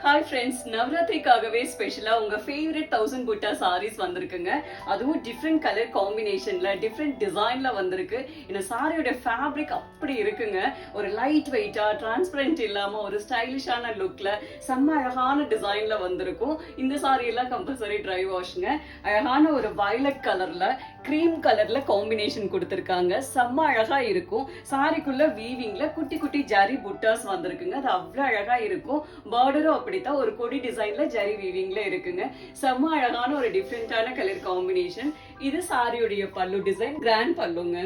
Hi friends, நவராத்திரிக்காகவே ஸ்பெஷலா உங்க favourite 1000 புட்டா சாரீஸ் வந்திருக்குங்க. அதுவும் டிஃப்ரெண்ட் கலர் காம்பினேஷன்ல டிஃப்ரெண்ட் டிசைன்ல வந்திருக்கு. இந்த சாரியோட ஃபேப்ரிக் அப்படி இருக்குங்க. ஒரு லைட் வெயிட்டா டிரான்ஸ்பரண்ட் இல்லாம ஒரு ஸ்டைலிஷான லுக்ல செம்ம அழகான டிசைன்ல வந்திருக்கும். இந்த சாரி எல்லாம் கம்பல்சரி ட்ரை வாஷ்ங்க. அழகான ஒரு வயலட் கலர்ல கிரீம் கலர்ல காம்பினேஷன் கொடுத்திருக்காங்க. செம்ம அழகா இருக்கும். சாரிக்குள்ள வீவிங்ல குட்டி குட்டி ஜரி புட்டாஸ் வந்திருக்குங்க. அது அவ்வளவு அழகா இருக்கும். பார்டரும் அப்படித்தான் ஒரு கொடி டிசைன்ல ஜரி வீவிங்ல இருக்குங்க. செம்ம அழகான ஒரு டிஃப்ரெண்டான கலர் காம்பினேஷன். இது சாரியுடைய பல்லு டிசைன், கிராண்ட் பல்லுங்க.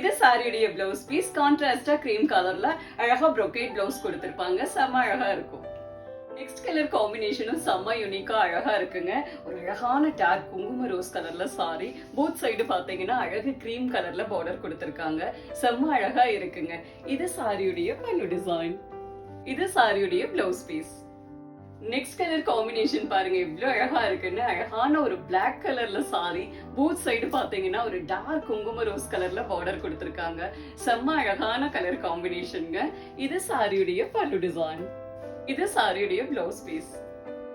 இது சாரியுடைய பிளவுஸ் பீஸ். கான்ட்ராஸ்டா கிரீம் கலர்ல அழகா ப்ரோகேட் பிளவுஸ் கொடுத்திருப்பாங்க. செம்ம அழகா இருக்கும். நெக்ஸ்ட் கலர் காம்பினேஷனும் செம்ம யூனிக்கா அழகா இருக்குங்க. ஒரு அழகான டார்க் குங்கும ரோஸ் கலர்ல சாரி. போத் சைடு பாத்தீங்கன்னா அழகு கிரீம் கலர்ல பார்டர் கொடுத்திருக்காங்க. செம்ம அழகா இருக்குங்க. இது சாரியுடைய பல்லு டிசைன். இது சாரியுடைய blouse piece. Next colour combination பாருங்க எவ்வளவு அழகா இருக்குன்னு. அழகான ஒரு பிளாக் கலர்ல சாரி. போத் சைடு பாத்தீங்கன்னா ஒரு டார்க் குங்கும ரோஸ் கலர்ல பார்டர் கொடுத்திருக்காங்க. செம்ம அழகான கலர் காம்பினேஷன்ங்க. இது சாரியுடைய பல்லு டிசைன். இது சாரியுடைய blouse piece.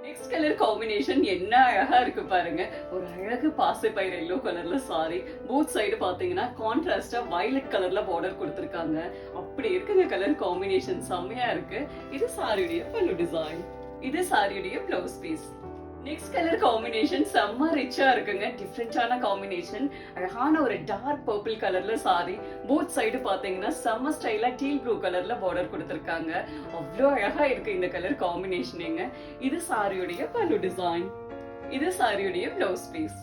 Next colour combination என்ன அழகா இருக்கு பாருங்க. ஒரு அழகு பாசிப்பயிர் எல்லோ கலர்ல சாரி. போத் சைடு பாத்தீங்கன்னா கான்ட்ராஸ்டா வயலட் கலர்ல பார்டர் கொடுத்திருக்காங்க. அப்படி இருக்குங்க கலர் காம்பினேஷன், செம்மையா இருக்கு. இது சாரியுடைய பல்லு டிசைன். இது சாரியுடைய blouse piece. Next colour combination செம்ம ரிச்சா இருக்குங்க. டிஃப்ரெண்டான காம்பினேஷன். அழகான ஒரு டார்க் பர்பிள் கலர்ல சாரி. போத் சைடு பாத்தீங்கன்னா செம்ம ஸ்டைலா டீல் ப்ளூ கலர்ல பார்டர் கொடுத்திருக்காங்க. அவ்வளோ அழகா இருக்கு இந்த கலர் காம்பினேஷனுங்க. இது சாரியுடைய பல்லு டிசைன். இது சாரியுடைய blouse piece.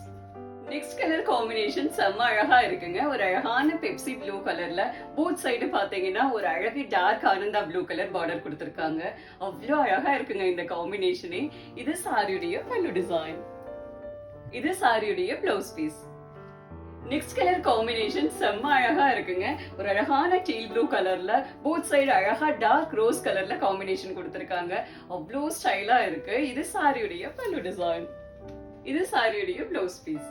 Next colour combination செம்ம அழகா இருக்குங்க. ஒரு அழகான பெப்சி ப்ளூ கலர்ல போத் சைடு பாத்தீங்கன்னா ஒரு அழகு டார்க் ஆனந்தா ப்ளூ கலர் பார்டர் கொடுத்திருக்காங்க. அவ்வளோ அழகா இருக்குங்க இந்த காம்பினேஷனே. இது சாரியுடைய பல்லு டிசைன். இது சாரியுடைய blouse piece. Next colour combination செம்ம அழகா இருக்குங்க. ஒரு அழகான டீல் ப்ளூ கலர்ல போத் சைடு அழகா டார்க் ரோஸ் கலர்ல காம்பினேஷன் கொடுத்திருக்காங்க. அவ்வளோ ஸ்டைலா இருக்கு. இது சாரியுடைய பல்லு டிசைன். இது சாரியுடைய பிளவுஸ் பீஸ்.